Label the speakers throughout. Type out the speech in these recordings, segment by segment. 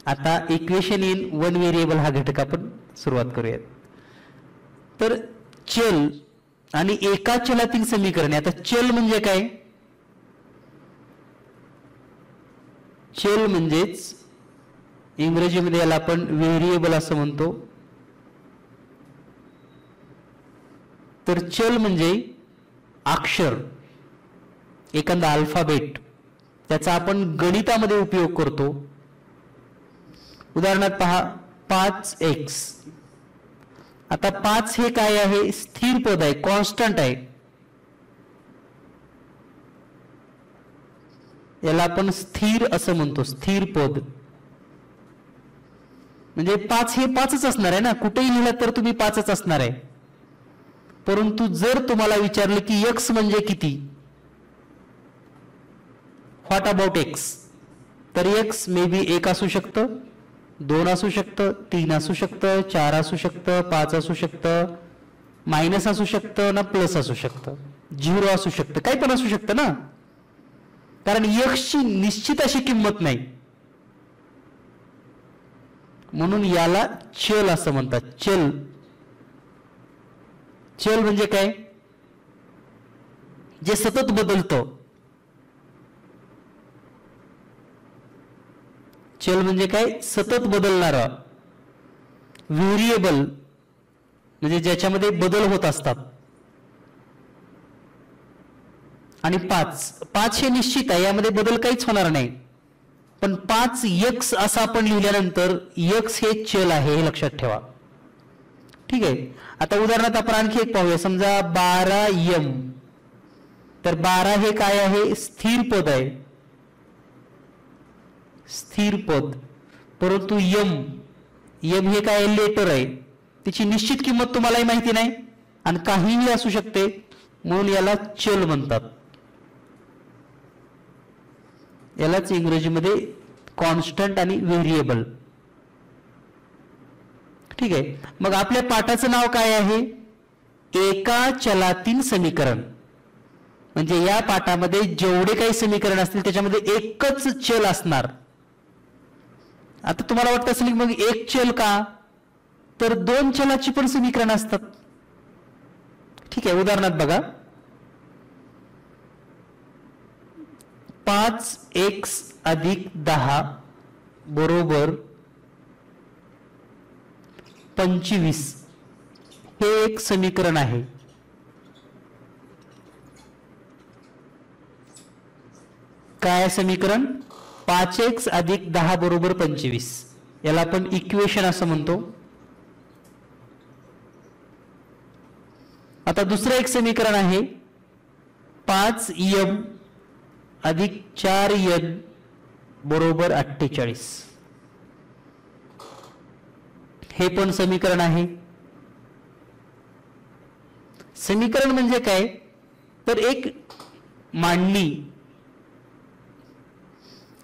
Speaker 1: आता equation in one variable हा घटक आपण सुरुवात करूयात. तर चल आणि एका चलातील समीकरणे. आता चल म्हणजे काय? चल म्हणजेच इंग्रजीमध्ये याला आपण व्हेरिएबल असं म्हणतो. तर चल म्हणजे अक्षर, एखादा अल्फाबेट, त्याचा आपण गणितामध्ये उपयोग करतो. उदाहरणार्थ पहा 5x. आता 5 हे काय आहे? स्थिर पद आहे, कॉन्स्टंट आहे. याला आपण स्थिर असं म्हणतो, स्थिर पद. म्हणजे 5 हे 5च असणार आहे ना, कुठेही लिहिलं तर तुम्ही 5च असणार आहे. परंतु जर तुम्हाला विचारलं की x म्हणजे किती, व्हॉट अबाउट x, तर x मे बी 1 असू शकतं, 2 असू शकतं, 3 असू शकतं, 4 असू शकतं, 5 असू शकतं, मायनस असू शकतं ना प्लस असू शकतं, 0 असू शकतं, काही पण असू शकतं ना. कारण x ची निश्चित अशी किंमत नाही, म्हणून याला चल असं म्हणतात. चल. चल म्हणजे काय? जे सतत बदलतं. चल म्हणजे काय? सतत बदलणारा. व्हेरिएबल म्हणजे ज्याच्यामध्ये बदल होत असतात. आणि 5 हे निश्चित आहे, यामध्ये बदल काहीच होणार नाही. पण 5x असं आपण लिहिल्यानंतर x हे चल आहे, हे लक्षात ठेवा. ठीक आहे. आता उदाहरणार्थ आपण आणखी एक पाहूया. समजा 12m. तर 12 हे काय आहे? स्थिर पद आहे, स्थिर पद. परंतु m हे काय? लेटर आहे. त्याची निश्चित किंमत तुम्हालाही माहिती नाही आणि काहीही असू शकते, म्हणून याला चल म्हणतात. यालाच इंग्रजीमध्ये कॉन्स्टंट आणि व्हेरिएबल. ठीक आहे. मग आपल्या पाठाचं नाव काय आहे? एका चलातील समीकरण. म्हणजे या पाठामध्ये जेवढे काही समीकरण असतील त्याच्यामध्ये एकच चल असणार. आता तुम्हाला वाटत असेल की मग एक चल का? तर 2 चलाची पण समीकरण असतात. ठीक आहे. उदाहरणार्थ बघा, 5x अधिक 10 बरोबर 25 हे एक समीकरण आहे. काय समीकरण? 5x अधिक 10 बरोबर 25. याला आपण इक्वेशन असं म्हणतो. आता दुसरं एक समीकरण आहे 5m अधिक 4n बरोबर 48. हे पण समीकरण आहे. समीकरण म्हणजे काय? तर एक मांडणी.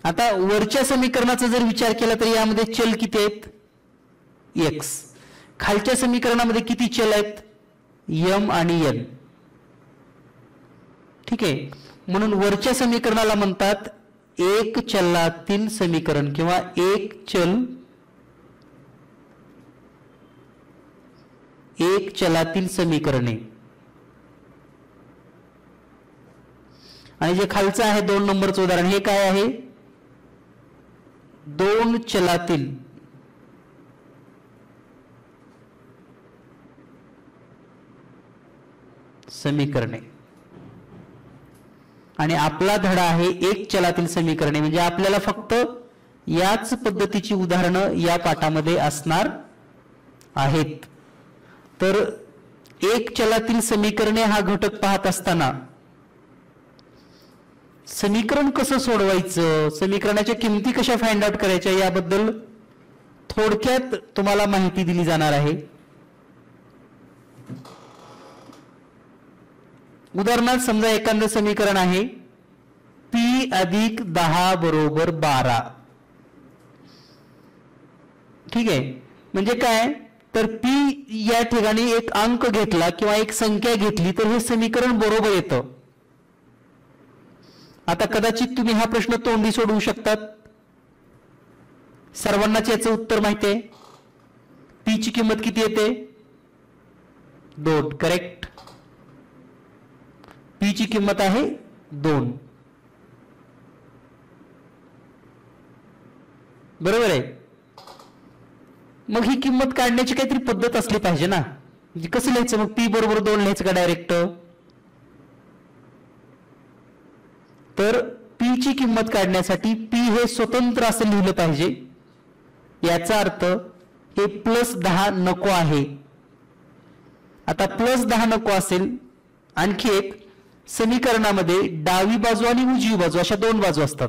Speaker 1: आता वरच्या समीकरणाचा जर विचार केला तर यामध्ये चल किती आहेत? x. खालच्या समीकरणामध्ये किती चल आहेत? m आणि n. ठीक आहे. म्हणून वरच्या समीकरणाला म्हणतात एक चलातील समीकरण किंवा एक चलातील समीकरणे. आणि जे खालचं आहे 2 नंबरचं उदाहरण, हे काय आहे? 2 चलातील समीकरणे. आणि आपला धडा आहे एक चलातील समीकरणे. म्हणजे आपल्याला फक्त याच पद्धतीची उदाहरणं या पाठामध्ये असणार आहेत. तर एक चलातील समीकरणे हा घटक पाहत असताना समीकरण कसं सोडवायचं, समीकरणाच्या किमती कशा फाइंड आउट करायच्या याबद्दल थोडक्यात तुम्हाला माहिती दिली जाणार आहे. उदाहरणार्थ समजा एखादं समीकरण आहे p अधिक 10 बरोबर 12. ठीक आहे. म्हणजे काय? तर p या ठिकाणी एक अंक घेतला किंवा एक संख्या घेतली तर हे समीकरण बरोबर येतं. आता कदाचित तुम्ही हा प्रश्न तोंडी सोडवू शकतात. सर्वांनाच याचं उत्तर माहिती आहे. पी ची किंमत किती येते? 2. करेक्ट. पी ची किंमत आहे 2. बरोबर आहे. मग ही किंमत काढण्याची काहीतरी पद्धत असली पाहिजे ना. म्हणजे कसं लिहायचं मग? पी बरोबर 2 लिहायचं का डायरेक्ट? तर पी ची किंमत काढण्यासाठी पी हे स्वतंत्र असं लिहिलं पाहिजे. याचा अर्थ हे +10 नको आहे. आता +10 नको असेल, आणखी एक, समीकरणामध्ये डावी बाजू आणि उजवी बाजू अशा 2 बाजू असतात.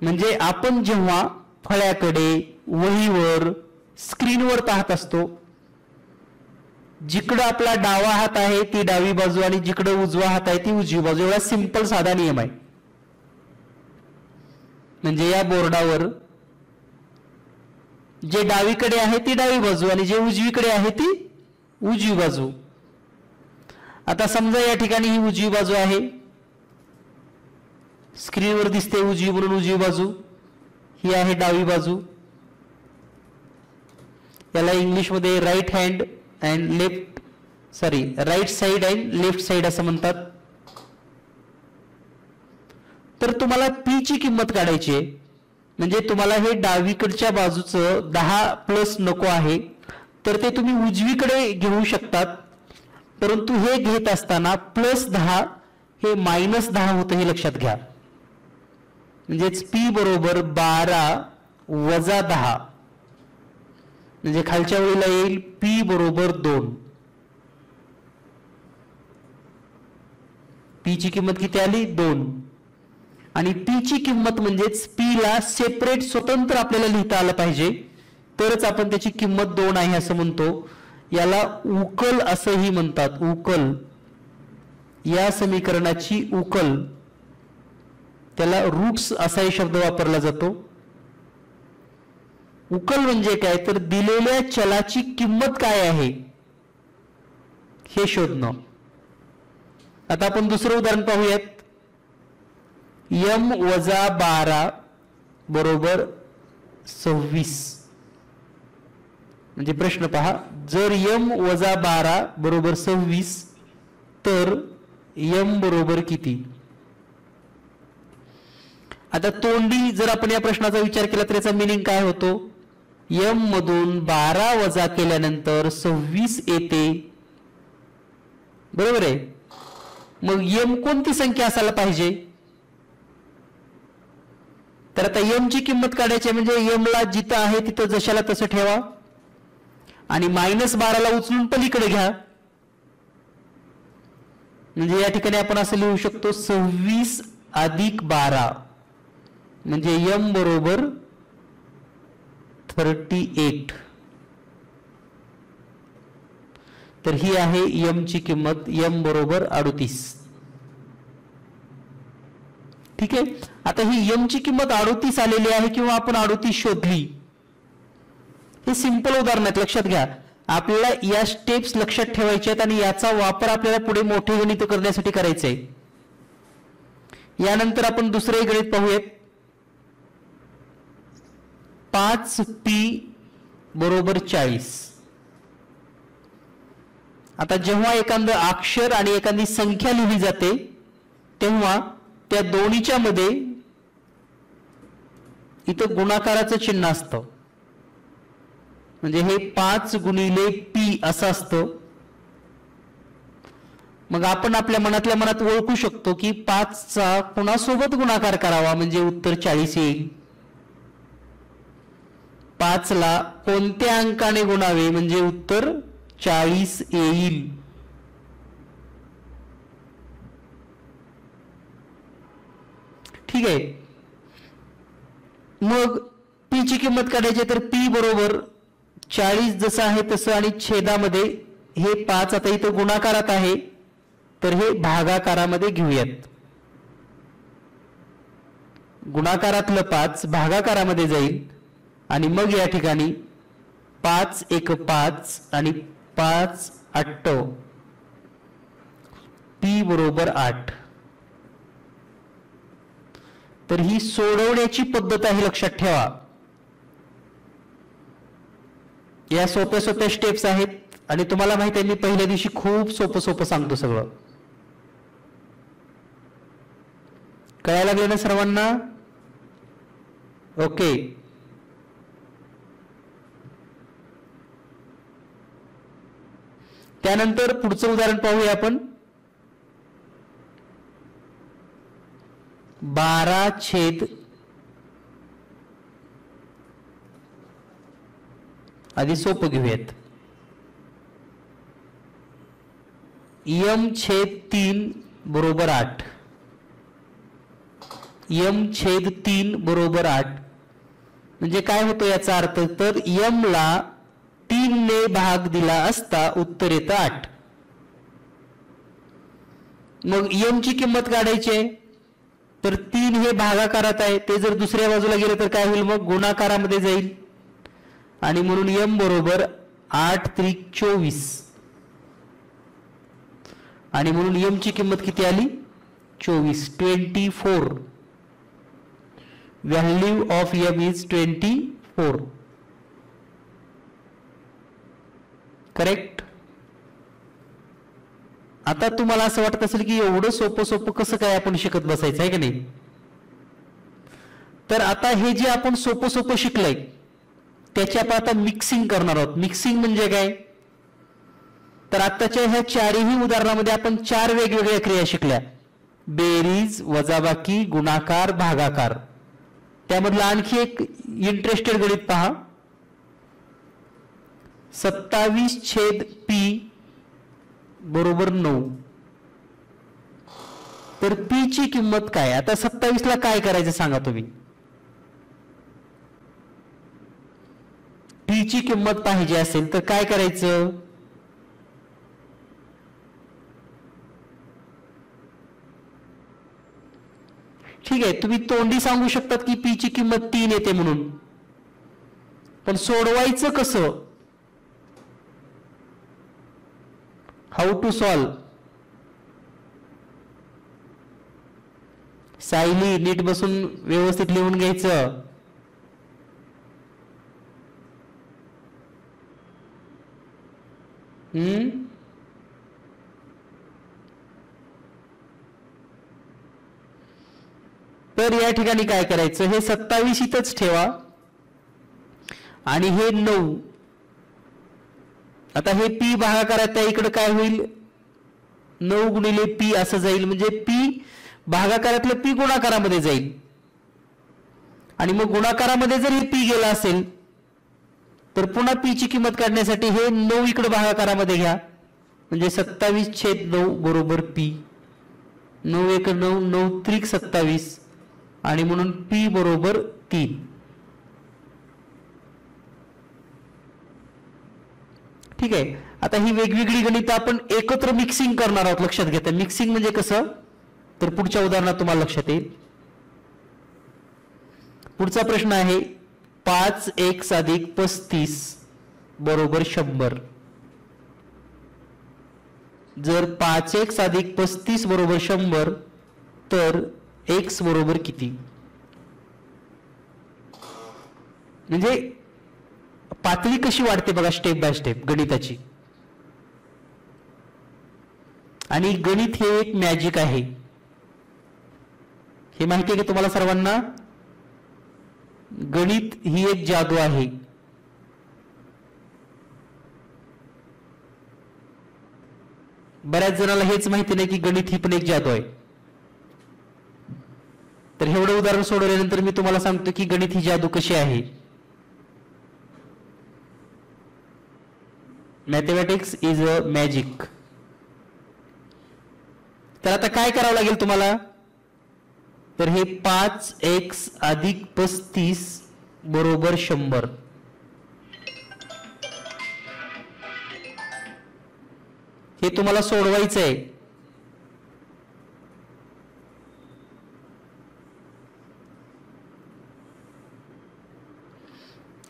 Speaker 1: म्हणजे आपण जेव्हा फळ्याकडे, वहीवर, स्क्रीनवर पाहत असतो, जिकडं आपला डावा हात आहे ती डावी बाजू आणि जिकडं उजवा हात आहे ती उजवी बाजू. एवढा सिंपल साधा नियम आहे. म्हणजे या बोर्डावर जे डावीकडे आहे ती डावी बाजू आणि जे उजवीकडे आहे ती उजवी बाजू. आता समजा या ठिकाणी ही उजवी बाजू आहे, स्क्रीनवर दिसते उजवी म्हणून उजवी बाजू, ही आहे डावी बाजू. याला इंग्लिशमध्ये right side and left side असं म्हणतात. तर तुम्हाला पी ची किंमत काढायची आहे. म्हणजे तुम्हाला हे डावीकडच्या बाजूचं 10+ नको आहे, तर ते तुम्ही उजवीकडे घेऊ शकतात. परंतु हे घेत असताना +10 हे -10 होतं हे लक्षात घ्या. म्हणजेच पी बरोबर 12 - 10. म्हणजे खालच्या ओळीला येईल पी बरोबर 2. पी ची किंमत किती आली? 2. आणि पी ची किंमत म्हणजेच पी ला सेपरेट, स्वतंत्र आपल्याला लिहिता आलं पाहिजे, तरच आपण त्याची किंमत 2 आहे असं म्हणतो. याला उकल असंही म्हणतात. उकल, या समीकरणाची उकल, त्याला रूट्स असाही शब्द वापरला जातो. उकल म्हणजे काय? तर दिलेल्या चलाची किंमत काय आहे हे शोधणं. आता आपण दुसरं उदाहरण पाहूयात. m-12 बरोबर 26. म्हणजे प्रश्न पहा, जर m-12 बरोबर 26 तर m बरोबर किती? आता तोंडी जर आपण या प्रश्नाचा विचार केला तर याचा मिनिंग काय होतो? m मधून 12 वजा केल्यानंतर 26 येते. बरोबर आहे. मग m कोणती संख्या असायला पाहिजे? तर आता m ची किंमत काढायची म्हणजे m ला जिथं आहे तिथं जशाला तसं ठेवा आणि -12 ला उचलून पलीकडे घ्या. म्हणजे या ठिकाणी आपण असं लिहू शकतो 26 + 12 म्हणजे m बरोबर 38. तर ही आहे m ची किंमत. m बरोबर 38. ठीक आहे. आता ही m ची किंमत 38 आलेली आहे किंवा आपण 38 शोधली. हे सिंपल उदाहरण आहे, लक्षात घ्या. आपल्याला या स्टेप्स लक्षात ठेवायच्या आहेत आणि याचा वापर आपल्याला पुढे मोठे गणित करण्यासाठी करायचे आहे. यानंतर आपण दुसरे गणित पाहूयात. 5p बरोबर 40. आता जेव्हा एखादं अक्षर आणि एखादी संख्या लिहिली जाते तेव्हा त्या दोन्हीच्या मध्ये इथं गुणाकाराचं चिन्ह असतं. म्हणजे हे 5 गुणिले p असं असतं. मग आपण आपल्या मनातल्या मनात ओळखू शकतो की 5 चा कोणासोबत गुणाकार करावा म्हणजे उत्तर 40 येईल. 5 ला कोणत्या अंकाने गुणावे म्हणजे उत्तर 40 येईल. ठीक आहे. मग p ची किंमत काढायची तर p बरोबर 40 जसं आहे तसं आणि छेदामध्ये हे 5 आता इथं गुणाकारात आहे तर हे भागाकारामध्ये घेऊयात. गुणाकारातलं 5 भागाकारामध्ये जाईल आणि मग या ठिकाणी 5 × 1 = 5 आणि 5 × 8 p बरोबर 8. तर ही सोडवण्याची पद्धत आहे, लक्षात ठेवा. या सोप्या सोप्या स्टेप्स आहेत आणि तुम्हाला माहिती आहे मी पहिल्या दिवशी खूप सोपं सोपं सांगतो सगळं. कळायला लागलं ना सर्वांना? ओके. त्यानंतर पुढचं उदाहरण पाहूया आपण. 12 आधी सोपं घेऊयात. m/3 बरोबर 8. m/3 बरोबर 8 म्हणजे काय होतो याचा अर्थ, तर m ला 3 ने भाग दिला असता उत्तर येतं 8. मग m ची किंमत काढायची आहे, तर 3 हे भागाकारात आहे, ते जर दुसऱ्या बाजूला गेलं तर काय होईल, मग गुणाकारामध्ये जाईल. आणि म्हणून m बरोबर 8 त्रिक 24 आणि म्हणून m ची किंमत किती आली, 24. Value of m is 24. Correct. आता तुम्हाला असं वाटत असेल की एवढं सोपं सोपं कसं काय आपण शिकत बसायचं आहे की नाही. तर आता हे जे आपण सोपं सोपं शिकलंय त्याची आपण आता मिक्सिंग करणार आहोत. मिक्सिंग म्हणजे काय, तर आताच्या ह्या चारही उदाहरणामध्ये आपण 4 वेगवेगळ्या क्रिया शिकल्या. बेरीज, वजाबाकी, गुणाकार, भागाकार. त्यामधलं आणखी एक इंटरेस्टेड गणित पहा. 27/p बरोबर 9. तर p ची किंमत काय. आता 27 ला काय करायचं सांगा तुम्ही. p ची किंमत पाहिजे असेल तर काय करायचं, ठीक आहे तुम्ही तोंडी सांगू शकतात की p ची किंमत 3 येते म्हणून, पण सोडवायचं कसं, हाऊ टू सॉल्व. सायली नीट बसून व्यवस्थित लिहून घ्यायचं. तर या ठिकाणी काय करायचं, हे 27 इथंच ठेवा आणि हे 9. आता हे p भागाकारात आहे, इकडे काय होईल 9 गुणिले p असं जाईल, म्हणजे p भागाकारातलं p गुणाकारामध्ये जाईल. आणि मग गुणाकारामध्ये जर हे p गेला असेल तर पुन्हा p ची किंमत काढण्यासाठी हे 9 इकडे भागाकारामध्ये घ्या, म्हणजे 27/9 बरोबर p. 9 1 9, 9 त्रिक 27 आणि म्हणून p बरोबर 3. ठीक आहे. आता ही वेगवेगळी गणितं आपण एकत्र मिक्सिंग करणार आहोत, लक्षात घ्या. मिक्सिंग म्हणजे कसं, तर पुढच्या उदाहरणात तुम्हाला लक्षात येईल. पुढचा प्रश्न आहे 5x + 35 बरोबर 100. जर 5x + 35 बरोबर 100 तर x बरोबर किती. म्हणजे पातळी कशी वाढते बघा, स्टेप बाय स्टेप गणिताची. आणि गणित हे एक मॅजिक आहे, हे माहिती आहे की तुम्हाला सर्वांना. गणित ही एक जादू आहे. बऱ्याच जणांना हेच माहिती नाही की गणित ही पण एक जादू आहे. तर एवढं उदाहरण सोडवल्यानंतर मी तुम्हाला सांगतो की गणित ही जादू कशी आहे. Mathematics is a magic. तर आता काय करावं लागेल तुम्हाला, तर हे 5x + 35 बरोबर 100. हे तुम्हाला सोडवायचं आहे.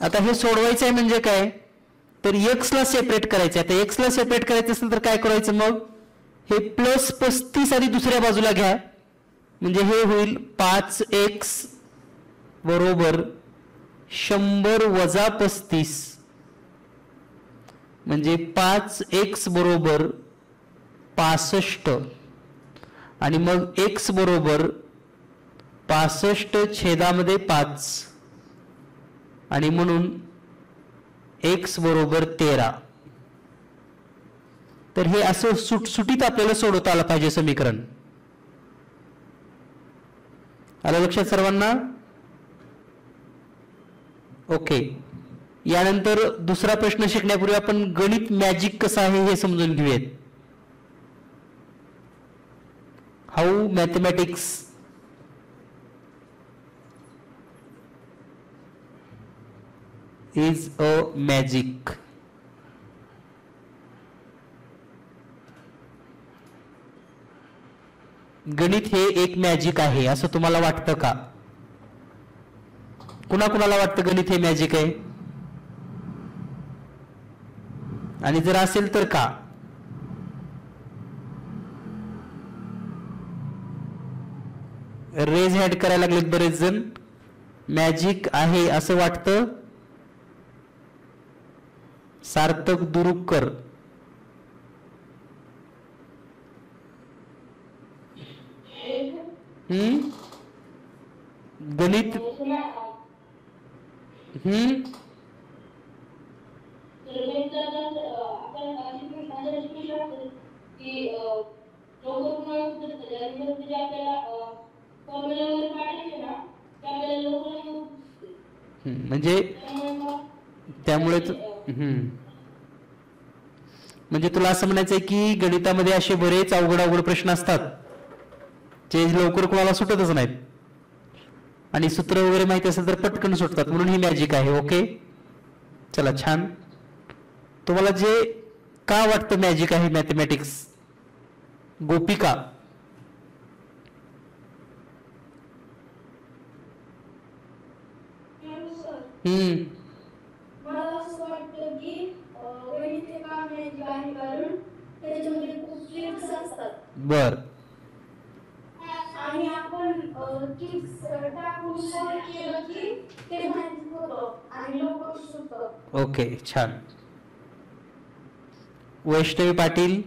Speaker 1: आता हे सोडवायचं आहे म्हणजे काय, तर x ला सेपरेट करायचं. आता x ला सेपरेट करायचं असेल तर काय करायचं, मग हे +35 आधी दुसऱ्या बाजूला घ्या, म्हणजे हे होईल 5x बरोबर 100 वजा 35, म्हणजे 5x बरोबर 65 आणि मग x बरोबर 65/5 आणि म्हणून x बरोबर 13. तर हे असं सुटसुटीत आपल्याला सोडवता आलं पाहिजे समीकरण. आलं लक्षात सर्वांना? ओके. यानंतर दुसरा प्रश्न शिकण्यापूर्वी आपण गणित मॅजिक कसं आहे हे समजून घेऊयात. How mathematics is a magic. गणित हे एक मॅजिक आहे असं तुम्हाला वाटतं का? कुणाकुणाला वाटतं गणित हे मॅजिक आहे? आणि जर असेल तर का? रेज हँड करायला लागलेत बरेच जण. मॅजिक आहे असं वाटतं. सार्थक दुरुकर, गणित म्हणजे त्यामुळेच म्हणजे तुला असं म्हणायचंय की गणितामध्ये असे बरेच अवघड प्रश्न असतात जे लवकर कोणाला सुटतच नाहीत आणि सूत्र वगैरे माहिती असेल तर पटकन सुटतात, म्हणून ही मॅजिक आहे. ओके, चला छान. तुम्हाला जे का वाटतं मॅजिक आहे मॅथमॅटिक्स? गोपिका.
Speaker 2: मला असं वाटतं की गणित हे काम मॅजिक आहे कारण त्याच्यामध्ये खूप ट्रिक्स असतात.
Speaker 1: बर.
Speaker 2: आणि आपण ट्रिक्स टाकून सॉल्व केलं की ते मॅजिक होतं आणि लवकर सुटतं.
Speaker 1: ओके, छान. वैष्णवी पाटील.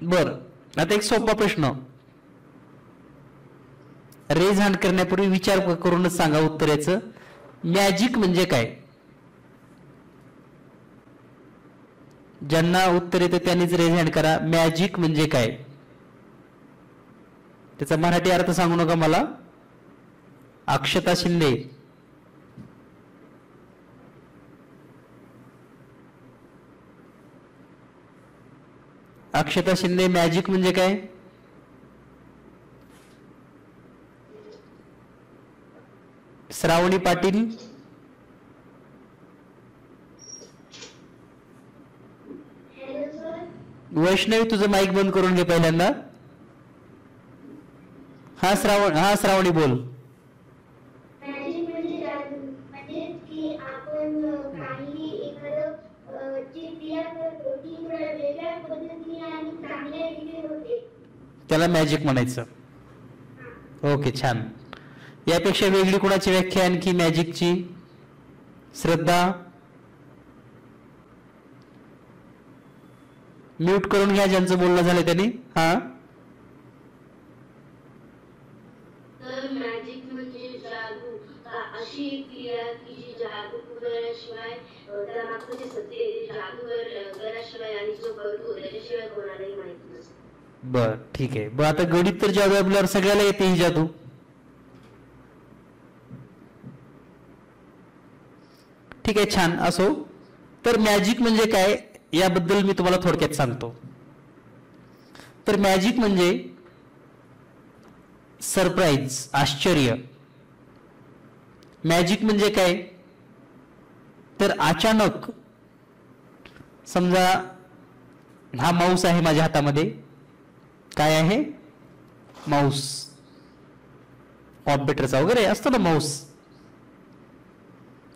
Speaker 1: बर. आता एक सोपा प्रश्न, रेज हँड करण्यापूर्वी विचार करूनच सांगा उत्तराचं. मॅजिक म्हणजे काय? ज्यांना उत्तर येतं त्यांनीच रेज हँड करा. मॅजिक म्हणजे काय? त्याचा मराठी अर्थ सांगू नका मला. अक्षता शिंदे. अक्षता शिंदे, मॅजिक म्हणजे काय? श्रावणी पाटील. वैष्णवी तुझं माईक बंद करून घे पहिल्यांदा. हा श्रावणी बोल. त्याला मॅजिक म्हणायचं. ओके, छान. यापेक्षा वेगळी कोणाची व्याख्या आणखी मॅजिकची? श्रद्धा. म्यूट करून घ्या ज्यांचं बोलणं झालं त्यांनी. हा,
Speaker 2: मॅजिक म्हणजे जादू, अशी क्रिया की जी जादू करण्याशिवाय त्यामागचं जे सत्य आहे जादू करण्याशिवाय आणि जो करतो त्याच्याशिवाय कोणालाही माहिती नसतं.
Speaker 1: बर, ठीक आहे. बर, आता गणित तर जादू आपल्याला सगळ्याला येते ही जादू. ठीक आहे, छान. असो. तर मॅजिक म्हणजे काय याबद्दल मी तुम्हाला थोडक्यात सांगतो. तर मॅजिक म्हणजे सरप्राईज, आश्चर्य. मॅजिक म्हणजे काय? तर अचानक समजा हा माऊस आहे माझ्या हातामध्ये. काय आहे? माऊस. कॉम्प्युटरचा वगैरे असतो ना माऊस.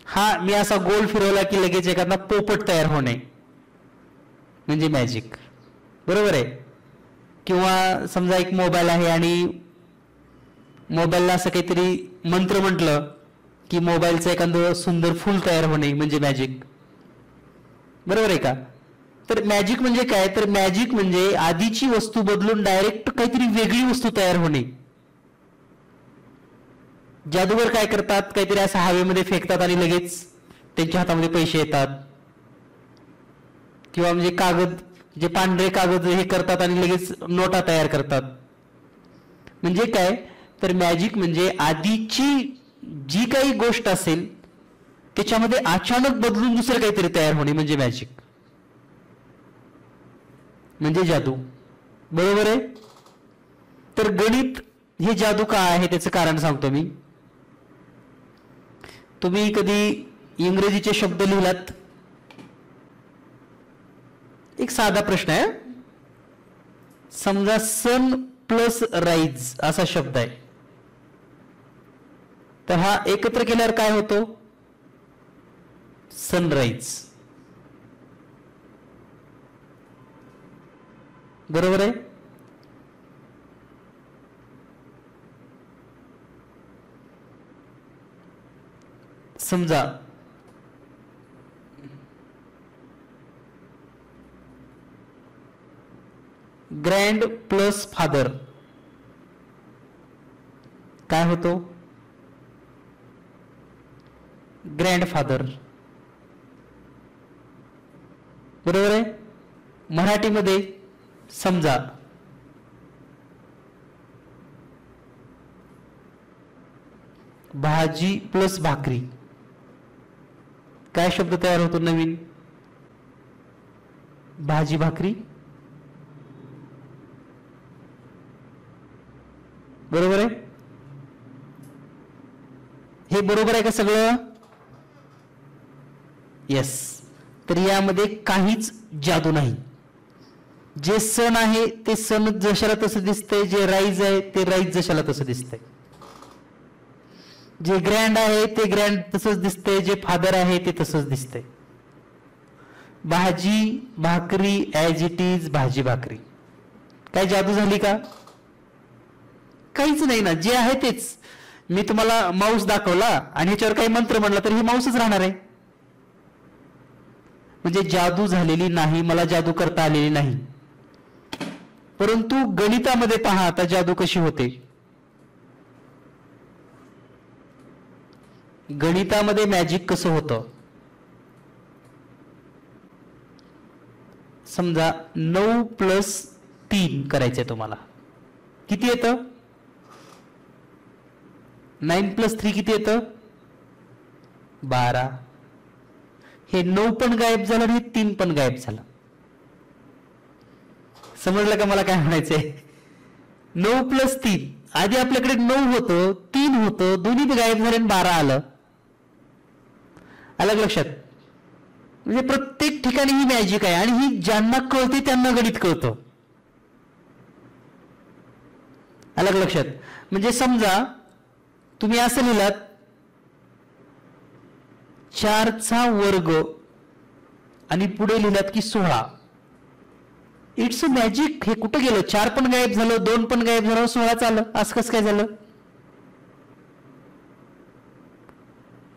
Speaker 1: हा मी असा गोल फिरवला की लगेच एखादा पोपट तयार होणे म्हणजे मॅजिक, बरोबर आहे. किंवा समजा एक मोबाईल आहे आणि मोबाईलला असं काहीतरी मंत्र म्हटलं की मोबाईलचं एखादं सुंदर फूल तयार होणे म्हणजे मॅजिक, बरोबर आहे का. तर मॅजिक म्हणजे काय, तर मॅजिक म्हणजे आधीची वस्तू बदलून डायरेक्ट काहीतरी वेगळी वस्तू तयार होणे. जादूगर काय करतात, काहीतरी असं हवेमध्ये फेकतात आणि लगेच त्यांच्या हातामध्ये पैसे येतात. किंवा म्हणजे कागद, जे पांढरे कागद हे करतात आणि लगेच नोटा तयार करतात. म्हणजे काय, तर मॅजिक म्हणजे आधीची जी काही गोष्ट असेल त्याच्यामध्ये अचानक बदलून दुसरं काहीतरी तयार होणे म्हणजे मॅजिक, म्हणजे जादू, बरोबर आहे. तर गणित हे जादू का आहे त्याचं कारण सांगतो मी. तुम्ही कधी इंग्रजीचे शब्द लिहिलात, एक साधा प्रश्न आहे. समजा सन प्लस राईज असा शब्द आहे, तर हा एकत्र केल्यावर काय होतो, सनराईज, बरोबर आहे. समजा ग्रँड प्लस फादर काय होतो, ग्रँडफादर, बरोबर आहे. मराठीमध्ये समजा भाजी प्लस भाकरी काय शब्द तयार होतो नवीन, भाजी भाकरी, बरोबर आहे. हे बरोबर आहे का सगळं, येस. तर यामध्ये काहीच जादू नाही. जे सण आहे ते सण जशाला तसं दिसतंय, जे राईज आहे ते राईज जशाला तसं दिसतंय, जे ग्रँड आहे ते ग्रँड तसंच दिसतंय, जे फादर आहे ते तसंच दिसतंय. भाजी भाकरी ऍज इट इज भाजी भाकरी. काय जादू झाली का, काहीच नाही ना, जे आहे तेच. मी तुम्हाला माऊस दाखवला आणि ह्याच्यावर काही मंत्र म्हणला तर हे माऊसच राहणार आहे. म्हणजे जादू झालेली नाही, मला जादू करता आलेली नाही. परंतु गणितामध्ये पहा आता जादू कशी होते. गणितामध्ये मॅजिक कसं होतं, समजा 9 प्लस 3 करायचंय तुम्हाला, किती येतं, 9 प्लस 3 किती येतं, 12. हे 9 पण गायब झालं आणि 3 पण गायब झालं. समजलं का मला काय म्हणायचंय. 9 प्लस 3, आधी आपल्याकडे 9 होतं, 3 होतं, दोन्ही गायब झाले आणि 12 आलं. अलग लक्षात. म्हणजे प्रत्येक ठिकाणी ही मॅजिक आहे आणि ही ज्यांना कळते त्यांना गणित कळतं. अलग लक्षात. म्हणजे समजा तुम्ही असं लिहिलात 4चा वर्ग आणि पुढे लिहिलात की 16. It's a magic. हे कुठं गेलं, 4 पण गायब झालं, 2 पण गायब झालं, 16 आलं. असं कसं काय झालं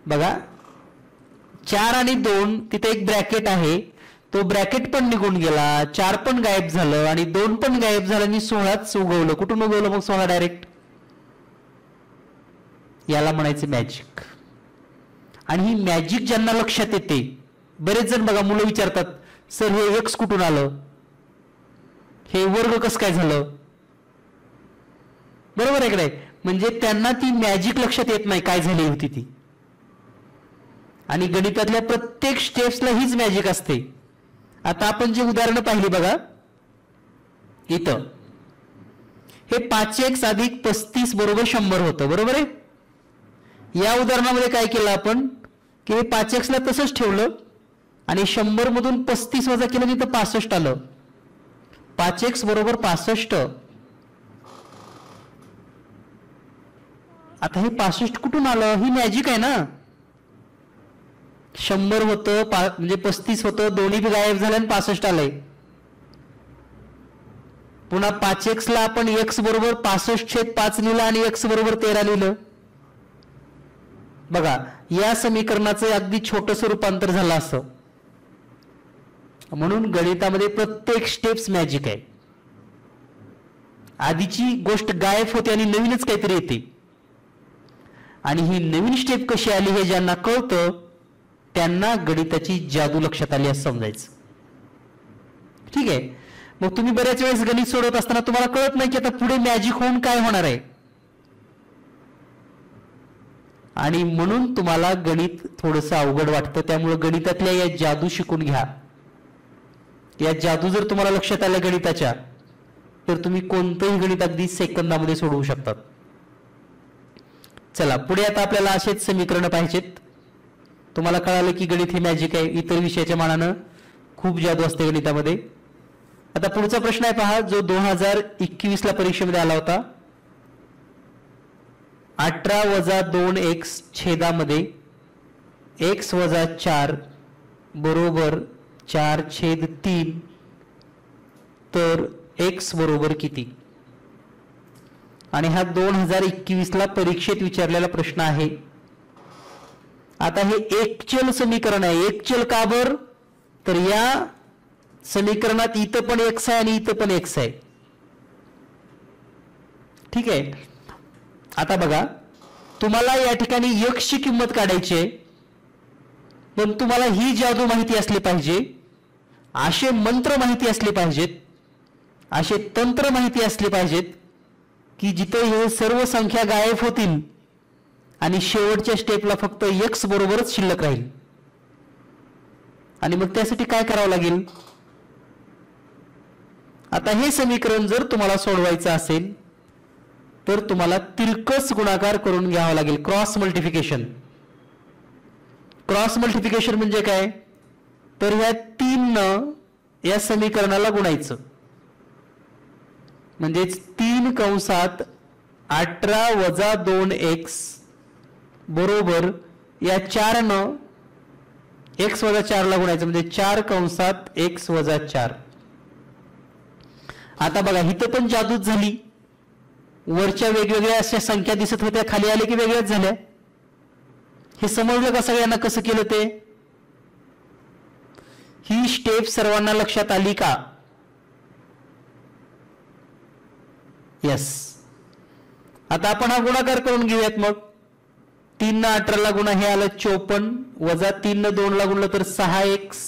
Speaker 1: बघा. 4 आणि 2 तिथे एक ब्रॅकेट आहे, तो ब्रॅकेट पण निघून गेला, 4 पण गायब झालं आणि 2 पण गायब झालं आणि 16च उगवलं. कुठून उगवलं मग 16 डायरेक्ट. याला म्हणायचं मॅजिक. आणि ही मॅजिक ज्यांना लक्षात येते, बरेच जण बघा मुलं विचारतात सर हे एक्स कुठून आलं, हे वर्ग कसं काय झालं, बरोबर आहे का नाही. म्हणजे त्यांना ती मॅजिक लक्षात येत नाही काय झाली होती ती. आणि गणितातल्या प्रत्येक स्टेप्सला हीच मॅजिक असते. आता आपण जे उदाहरण पाहिली बघा इथं, हे 5x अधिक 35 बरोबर 100 होतं, बरोबर आहे. या उदाहरणामध्ये काय केलं आपण की हे 5x ला तसंच ठेवलं आणि 100 मधून 35 वजा केलं आणि तर 65 आलं. 5x बरोबर 65. आता हे 65 कुठून आलं, ही मॅजिक आहे ना. 100 होतं म्हणजे 35 होतं, दोन्ही बी गायब झाले आणि 65 आलंय. पुन्हा 5x ला आपण x बरोबर 65/5 लिहिलं आणि x बरोबर 13 लिहिलं. बघा या समीकरणाचं अगदी छोटंसं रूपांतर झालं असं. म्हणून गणितामध्ये प्रत्येक स्टेप्स मॅजिक आहे. आधीची गोष्ट गायब होते आणि नवीनच काहीतरी येते. आणि ही नवीन स्टेप कशी आली हे ज्यांना कळतं त्यांना गणिताची जादू लक्षात आली असं समजायचं. ठीक आहे. मग तुम्ही बऱ्याच वेळेस गणित सोडवत असताना तुम्हाला कळत नाही की आता पुढे मॅजिक होऊन काय होणार आहे. आणि म्हणून तुम्हाला गणित थोडंसं अवघड वाटतं. त्यामुळे गणितातल्या या जादू शिकून घ्या. या जादू जर तुम्हाला लक्षात आल्या गणिताच्या तर तुम्ही कोणतंही गणित अगदी सेकंदामध्ये सोडवू शकतात. चला पुढे आता आपल्याला असेच समीकरण पाहिजेत. तुम्हाला कळालं की गणित हे मॅजिक आहे. इतर विषयाच्या मानानं खूप जादू असते गणितामध्ये. आता पुढचा प्रश्न आहे पहा, जो 2021 ला परीक्षेमध्ये आला होता. 18 - 2x छेदामध्ये x - 4 बरोबर 4/3 तर x बरोबर किती. आणि हा 2021 ला परीक्षेत विचारलेला प्रश्न आहे. आता हे एकचल समीकरण आहे. एकचल का बर, तर या समीकरणात इथं पण x आहे आणि इथं पण x आहे. ठीक आहे. आता बघा तुम्हाला या ठिकाणी x ची किंमत काढायची आहे. पण तुम्हाला ही जादू माहिती असली पाहिजे, असे मंत्र माहिती असले पाहिजेत, असे तंत्र माहिती असले पाहिजेत की जिथे हे सर्व संख्या गायब होतील आणि शेवटच्या स्टेपला फक्त x बरोबरच शिल्लक राहील. आणि मग त्यासाठी काय करावं लागेल. आता हे समीकरण जर तुम्हाला सोडवायचं असेल तर तुम्हाला तिरकस गुणाकार करून घ्यावा लागेल. Cross multiplication. क्रॉस मल्टिफिकेशन म्हणजे काय, तर ह्या 3 या समीकरणाला गुणायचं. म्हणजेच 3 कंसात 18 - 2x बरोबर या 4 x - 4 ला गुणायचं म्हणजे 4 कंसात x - 4. आता बघा इथं पण जादूच झाली. वरच्या वेगवेगळ्या अशा संख्या दिसत होत्या, खाली आले की वेगळ्याच झाल्या. हे समजलं का सगळ्यांना कसं केलं ते. ही स्टेप सर्वांना लक्षात आली का. यस. आता आपण हा गुणाकार करून घेऊयात. मग 3 - 18 ला गुणा हे आलं 54 वजा 3 - 2 ला गुणलं तर 6x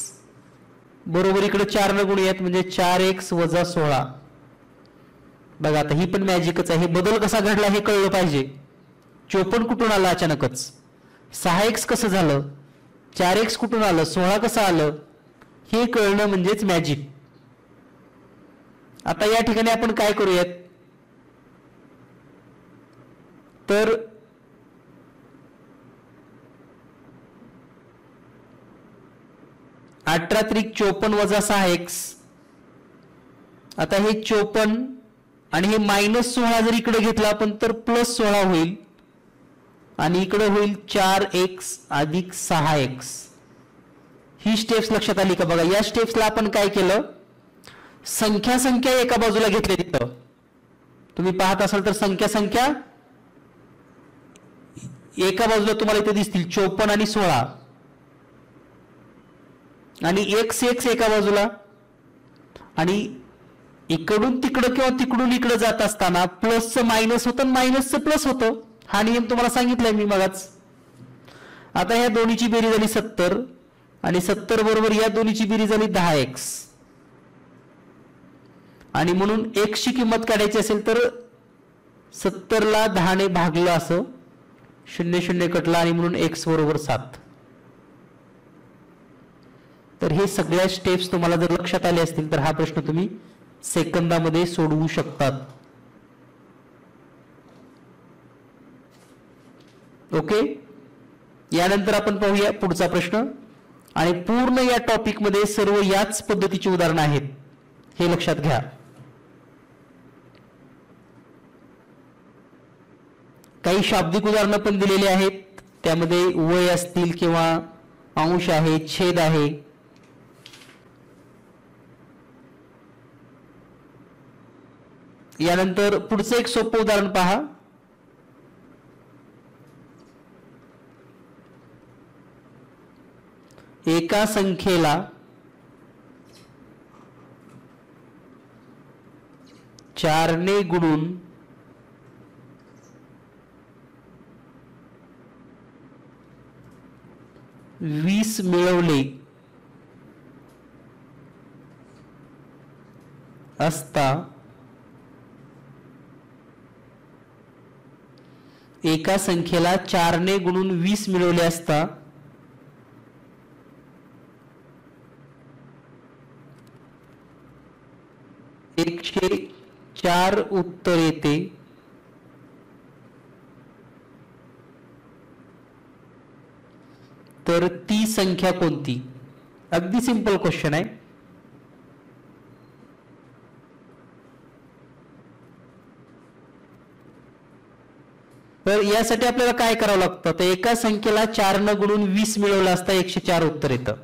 Speaker 1: बरोबर इकडे 4 न गुणूयात म्हणजे 4x - 16. बघा आता ही पण मॅजिकच आहे. हे बदल कसा घडला हे कळलं पाहिजे. 54 कुठून आलं अचानकच, 6x कसं झालं, 4x कुठून आलं, 16 कसं आलं, हे कळणं म्हणजेच मॅजिक. आता या ठिकाणी आपण काय करूयात, तर 18 - 3 54 वजा 6x. आता हे 54 आणि हे -16 जर इकडे घेतला आपण तर +16 होईल आणि इकडे होईल 4x अधिक 6x. ही स्टेप्स लक्षात आली का. बघा या स्टेप्सला आपण काय केलं, संख्या एका बाजूला घेतल्या. तिथं तुम्ही पाहत असाल तर संख्या एका बाजूला तुम्हाला इथे दिसतील 54 आणि 16 आणि x एका बाजूला. आणि इकडून तिकडं किंवा तिकडून इकडं जात असताना प्लसचं मायनस होतं आणि मायनसचं प्लस होतं. हा नियम तुम्हाला सांगितलाय मी मगाच. आता या दोन्हीची बेरीज झाली 70 आणि 70 बरोबर या दोन्हीची बेरीज झाली 10x. आणि म्हणून x ची किंमत काढायची असेल तर 70 ला 10 ने भागलं असं 0 कटला आणि म्हणून x बरोबर 7. तर हे सगळ्या स्टेप्स तुम्हाला जर लक्षात आले असतील तर हा प्रश्न तुम्ही सेकंदामध्ये सोडवू शकतात. ओके. यानंतर आपण पाहूया पुढचा प्रश्न. आणि पूर्ण या टॉपिक मध्ये सर्व याच पद्धतीची उदाहरणं आहेत हे लक्षात घ्या. काही शाब्दिक उदाहरणं पण दिलेली आहेत, त्यामध्ये वय असतील किंवा अंश आहे, छेद आहे. यानंतर पुढचं एक सोपं उदाहरण पहा. एका संख्येला 4 ने गुणून 20 मिळवले असता एका संख्येला 4 ने गुणून 20 मिळवले असता 104 उत्तर येते. तर ती संख्या कोणती? अगदी सिंपल क्वेश्चन आहे. तर यासाठी आपल्याला काय करावं लागतं? तर एका संख्येला 4 न गुणून 20 मिळवलं असता 104 उत्तर येतं.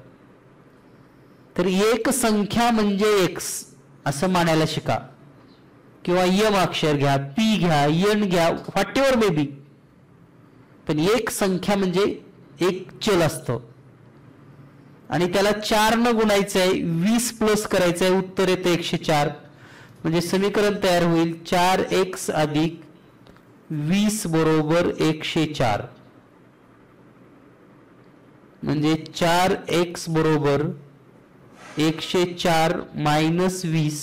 Speaker 1: तर एक संख्या म्हणजे x असं मानायला शिका, किंवा यम अक्षर घ्या, पी घ्या, एन घ्या, व्हॉट एव्हर मे बी. पण एक संख्या म्हणजे एक चल असतं आणि त्याला 4 न गुणायचं आहे, 20 प्लस करायचं आहे, उत्तर येतं 104. म्हणजे समीकरण तयार होईल 4x अधिक 20 बरोबर 104. म्हणजे 4x बरोबर 104 मायनस 20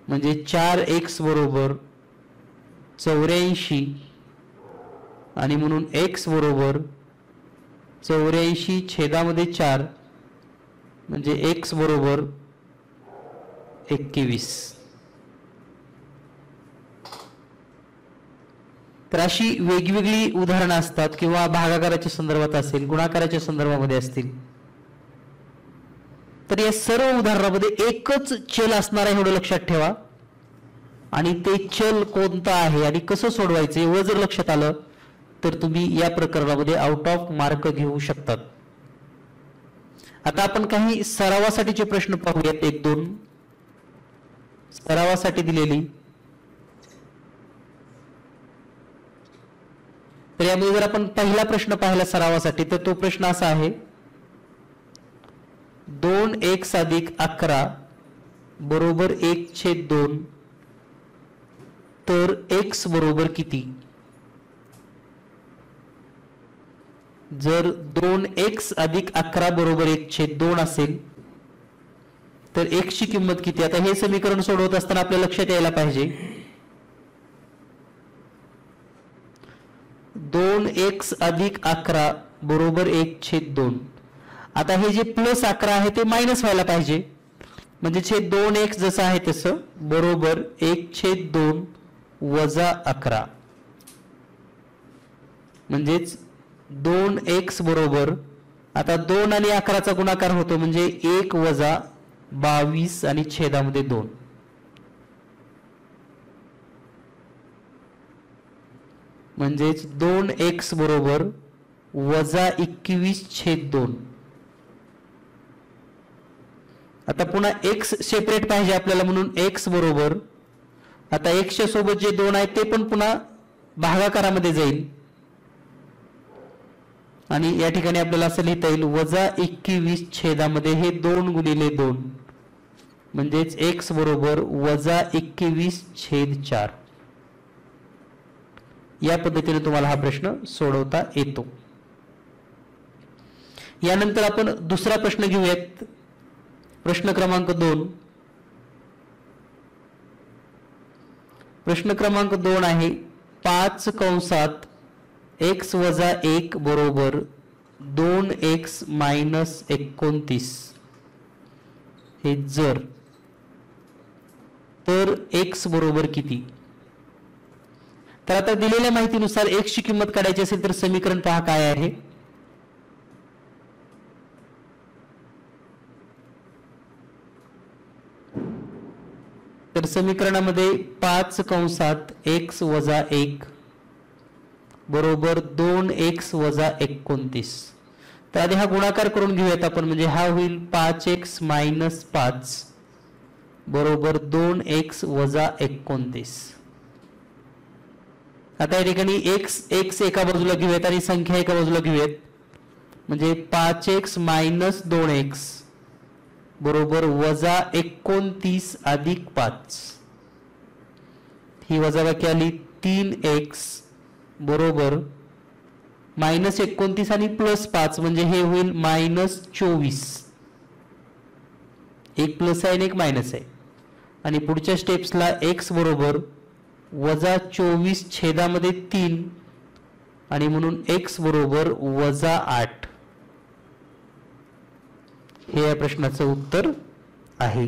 Speaker 1: म्हणजे 4x बरोबर 84 आणि म्हणून x बरोबर 84 छेदामध्ये 4 म्हणजे x बरोबर 21. तर अशी वेगवेगळी उदाहरणं असतात, किंवा भागाकाराच्या संदर्भात असेल, गुणाकाराच्या संदर्भामध्ये असतील. तर या सर्व उदाहरणामध्ये एकच चल असणार आहे एवढं लक्षात ठेवा. आणि ते चल कोणतं आहे आणि कसं सोडवायचं एवढं जर लक्षात आलं तर तुम्ही या प्रकरणामध्ये आउट ऑफ मार्क घेऊ शकतात. आता आपण काही सरावासाठीचे प्रश्न पाहूयात. 1-2 सरावासाठी दिलेली. तर यामध्ये जर आपण पहिला प्रश्न पाहिला सरावासाठी, तर तो प्रश्न असा आहे, 2x अधिक 11 बरोबर 1/2 तर x बरोबर किती? जर 2x अधिक 11 बरोबर 1/2 असेल तर x ची किंमत किती? आता हे समीकरण सोडवत असताना आपल्या लक्षात यायला पाहिजे 2x अधिक 11 बरोबर 1/2. आता हे जे प्लस 11 आहे ते मायनस व्हायला पाहिजे. म्हणजे 2x जसं आहे तसं बरोबर 1/2 वजा 11. म्हणजेच 2x बरोबर, आता 2 आणि 11चा गुणाकार होतो म्हणजे 1 वजा 22 आणि छेदामध्ये 2. म्हणजेच 2x बरोबर वजा 21/2. आता पुन्हा x सेपरेट पाहिजे आपल्याला, म्हणून x बरोबर, आता x च्या सोबत जे 2 आहे ते पण पुन्हा भागाकारामध्ये जाईल आणि या ठिकाणी आपल्याला असं लिहिता येईल वजा 21 छेदामध्ये हे 2 गुणिले 2. म्हणजेच x बरोबर वजा 21/4. या पद्धतीने तुम्हाला हा प्रश्न सोडवता येतो. यानंतर आपण दुसरा प्रश्न घेऊयात. प्रश्न क्रमांक 2. प्रश्न क्रमांक 2 आहे 5 कंसात x वजा 1 बरोबर 2x मायनस 29 हे जर, तर x बरोबर किती? तर आता दिलेल्या माहितीनुसार x ची किंमत काढायची असेल तर समीकरण पहा काय आहे. तर समीकरणामध्ये 5 कंसात x वजा 1 बरोबर 2x वजा 29. तर आधी हा गुणाकार करून घेऊयात आपण, म्हणजे हा होईल 5x मायनस 5 बरोबर 2x वजा 29. आता या ठिकाणी x एका बाजूला घेऊयात आणि संख्या एका बाजूला घेऊयात, म्हणजे 5x मायनस 2x बरोबर वजा 29 अधिक 5. ही वजाबाकी आली 3x बरोबर मायनस 29 आणि प्लस 5 म्हणजे हे होईल मायनस 24. एक प्लस आहे आणि एक मायनस आहे. आणि पुढच्या स्टेप्सला x बरोबर वजा 24 छेदामध्ये 3 आणि म्हणून x बरोबर वजा 8. हे या प्रश्नाचं उत्तर आहे.